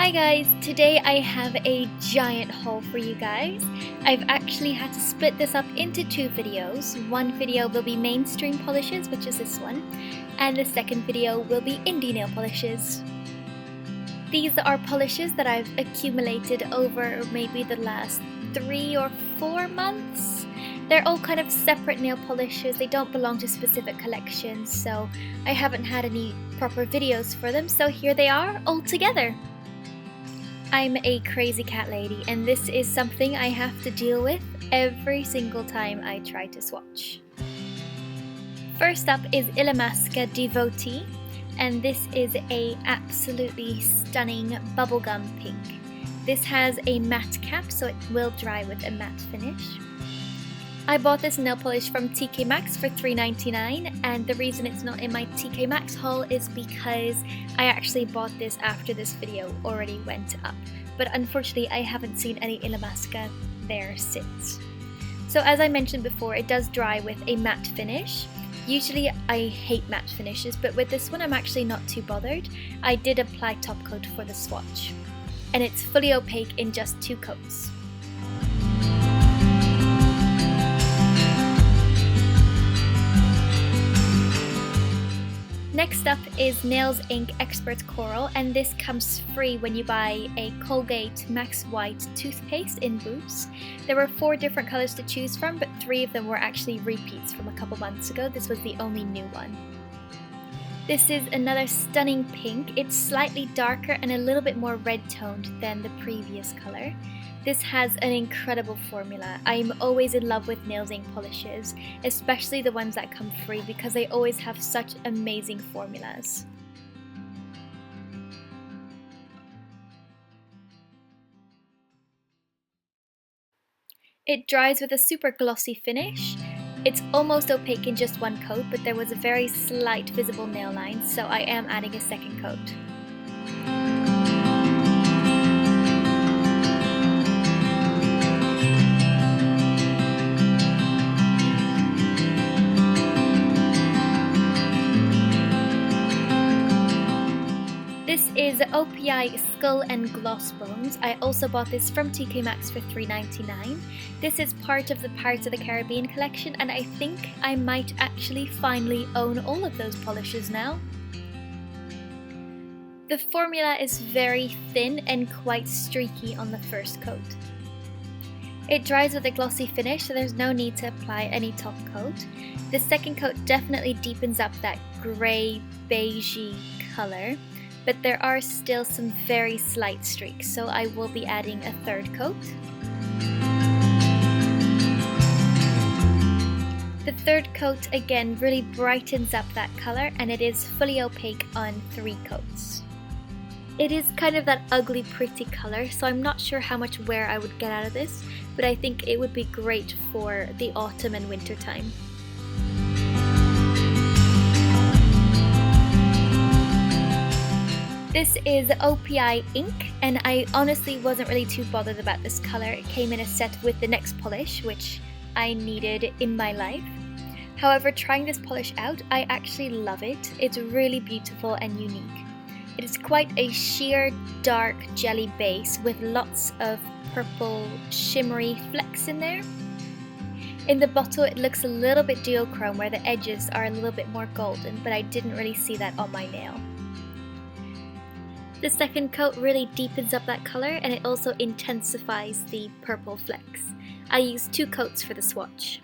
Hi guys, today I have a giant haul for you guys. I've actually had to split this up into two videos. One video will be mainstream polishes, which is this one, and the second video will be indie nail polishes. These are polishes that I've accumulated over maybe the last 3 or 4 months. They're all kind of separate nail polishes, they don't belong to specific collections, so I haven't had any proper videos for them, so here they are all together. I'm a crazy cat lady, and this is something I have to deal with every single time I try to swatch. First up is Illamasqua Devotee, and this is a absolutely stunning bubblegum pink. This has a matte cap, so it will dry with a matte finish. I bought this nail polish from TK Maxx for $3.99, and the reason it's not in my TK Maxx haul is because I actually bought this after this video already went up, but unfortunately I haven't seen any Illamasqua there since. So as I mentioned before, it does dry with a matte finish. Usually I hate matte finishes, but with this one I'm actually not too bothered. I did apply top coat for the swatch, and it's fully opaque in just 2 coats. Next up is Nails Inc Expert Coral, and this comes free when you buy a Colgate Max White toothpaste in Boots. There were 4 different colours to choose from, but 3 of them were actually repeats from a couple months ago. This was the only new one. This is another stunning pink. It's slightly darker and a little bit more red toned than the previous colour. This has an incredible formula. I'm always in love with Nails Inc polishes, especially the ones that come free, because they always have such amazing formulas. It dries with a super glossy finish. It's almost opaque in just 1 coat, but there was a very slight visible nail line, so I am adding a second coat. This is OPI Skull and Gloss Bones. I also bought this from TK Maxx for $3.99. This is part of the Pirates of the Caribbean collection, and I think I might actually finally own all of those polishes now. The formula is very thin and quite streaky on the first coat. It dries with a glossy finish, so there's no need to apply any top coat. The second coat definitely deepens up that grey, beigey colour, but there are still some very slight streaks, so I will be adding a third coat. The third coat again really brightens up that colour, and it is fully opaque on 3 coats. It is kind of that ugly pretty colour, so I'm not sure how much wear I would get out of this, but I think it would be great for the autumn and winter time. This is OPI Ink, and I honestly wasn't really too bothered about this colour. It came in a set with the next polish, which I needed in my life. However, trying this polish out, I actually love it. It's really beautiful and unique. It is quite a sheer, dark jelly base with lots of purple shimmery flecks in there. In the bottle it looks a little bit duochrome where the edges are a little bit more golden, but I didn't really see that on my nail. The second coat really deepens up that colour, and it also intensifies the purple flecks. I used 2 coats for the swatch.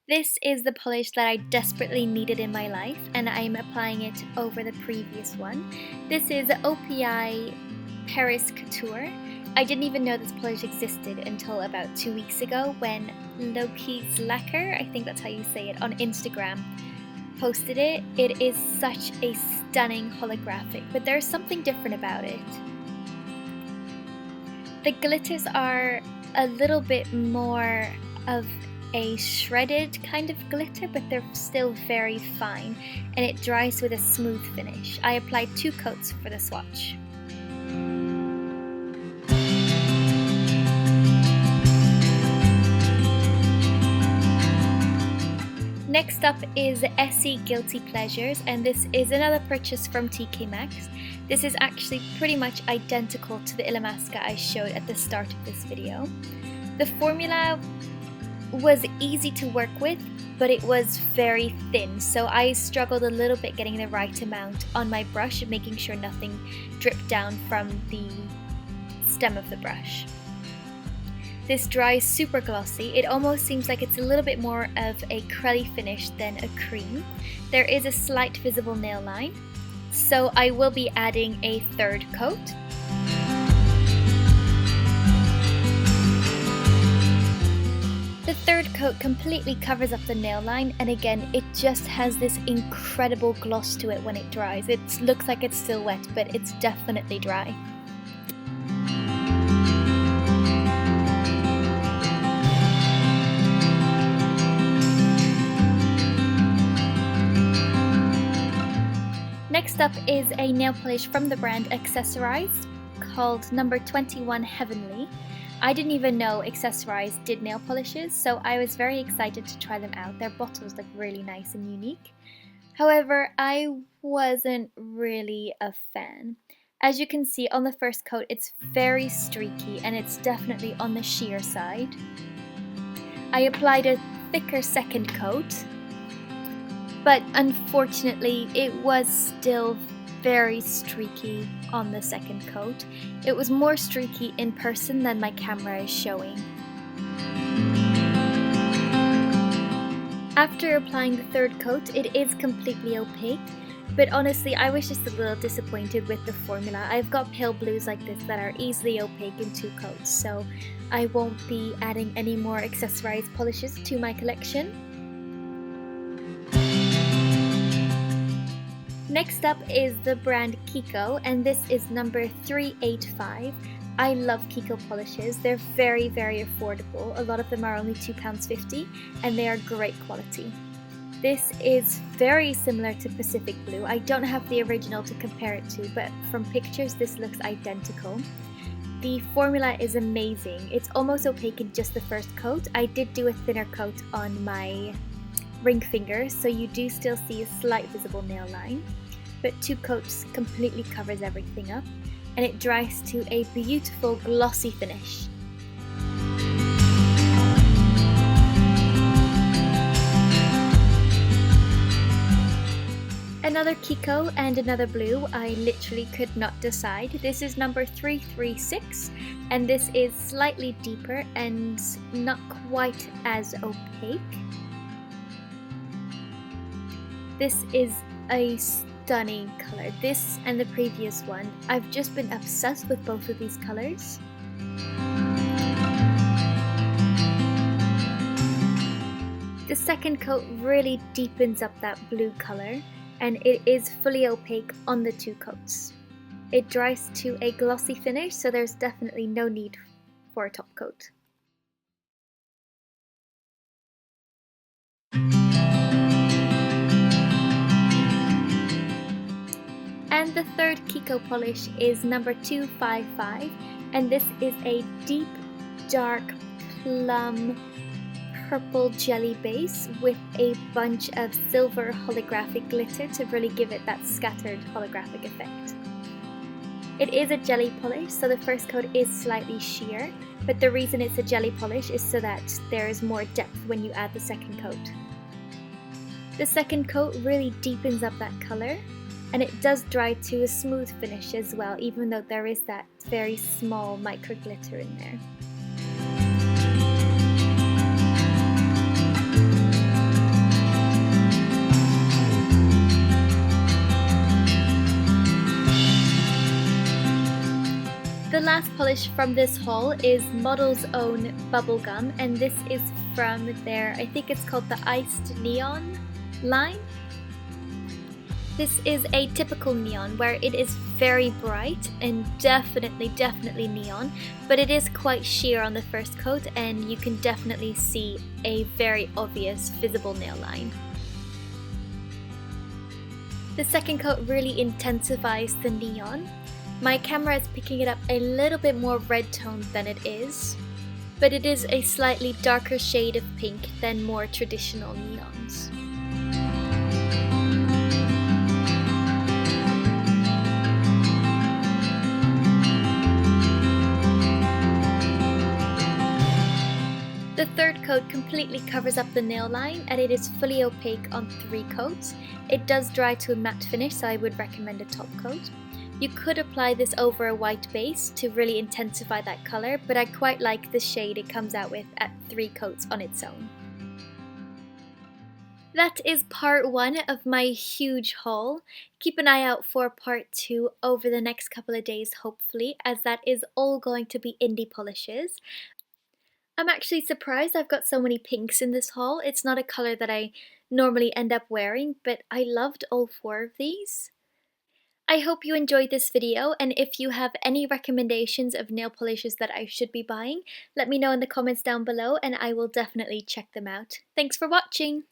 This is the polish that I desperately needed in my life, and I'm applying it over the previous one. This is OPI Paris Couture. I didn't even know this polish existed until about 2 weeks ago when Loki's Lacquer, I think that's how you say it, on Instagram posted it. It is such a stunning holographic, but there's something different about it. The glitters are a little bit more of a shredded kind of glitter, but they're still very fine, and it dries with a smooth finish. I applied 2 coats for the swatch. Next up is Essie Guilty Pleasures, and this is another purchase from TK Maxx. This is actually pretty much identical to the Illamasqua I showed at the start of this video. The formula was easy to work with, but it was very thin, so I struggled a little bit getting the right amount on my brush and making sure nothing dripped down from the stem of the brush. This dries super glossy. It almost seems like it's a little bit more of a cruddy finish than a cream. There is a slight visible nail line, so I will be adding a third coat. The third coat completely covers up the nail line, and again it just has this incredible gloss to it when it dries. It looks like it's still wet, but it's definitely dry. Next up is a nail polish from the brand Accessorise called number 21 Heavenly. I didn't even know Accessorise did nail polishes, so I was very excited to try them out. Their bottles look really nice and unique. However, I wasn't really a fan. As you can see on the first coat, it's very streaky and it's definitely on the sheer side. I applied a thicker second coat, but unfortunately it was still very streaky on the second coat. It was more streaky in person than my camera is showing. After applying the third coat, it is completely opaque, but honestly I was just a little disappointed with the formula. I've got pale blues like this that are easily opaque in 2 coats, so I won't be adding any more Accessorise polishes to my collection. Next up is the brand Kiko, and this is number 385. I love Kiko polishes. They're very, very affordable. A lot of them are only £2.50 and they are great quality. This is very similar to Pacific Blue. I don't have the original to compare it to, but from pictures this looks identical. The formula is amazing. It's almost opaque in just the first coat. I did do a thinner coat on my ring finger, so you do still see a slight visible nail line, but 2 coats completely covers everything up, and it dries to a beautiful glossy finish. Another Kiko and another blue, I literally could not decide. This is number 336, and this is slightly deeper and not quite as opaque. This is a stunning color. This and the previous one. I've just been obsessed with both of these colors. The second coat really deepens up that blue color, and it is fully opaque on the 2 coats. It dries to a glossy finish, so there's definitely no need for a top coat. And the third Kiko polish is number 255, and this is a deep, dark, plum, purple jelly base with a bunch of silver holographic glitter to really give it that scattered holographic effect. It is a jelly polish, so the first coat is slightly sheer, but the reason it's a jelly polish is so that there is more depth when you add the second coat. The second coat really deepens up that color, and it does dry to a smooth finish as well, even though there is that very small micro glitter in there. The last polish from this haul is Model's Own Bubblegum, and this is from their, I think it's called the Iced Neon line. This is a typical neon where it is very bright and definitely neon, but it is quite sheer on the first coat and you can definitely see a very obvious visible nail line. The second coat really intensifies the neon. My camera is picking it up a little bit more red toned than it is, but it is a slightly darker shade of pink than more traditional neons. coat completely covers up the nail line and it is fully opaque on 3 coats. It does dry to a matte finish, so I would recommend a top coat. You could apply this over a white base to really intensify that colour, but I quite like the shade it comes out with at 3 coats on its own. That is part 1 of my huge haul. Keep an eye out for part 2 over the next couple of days hopefully, as that is all going to be indie polishes. I'm actually surprised I've got so many pinks in this haul. It's not a colour that I normally end up wearing, but I loved all 4 of these. I hope you enjoyed this video, and if you have any recommendations of nail polishes that I should be buying, let me know in the comments down below and I will definitely check them out. Thanks for watching!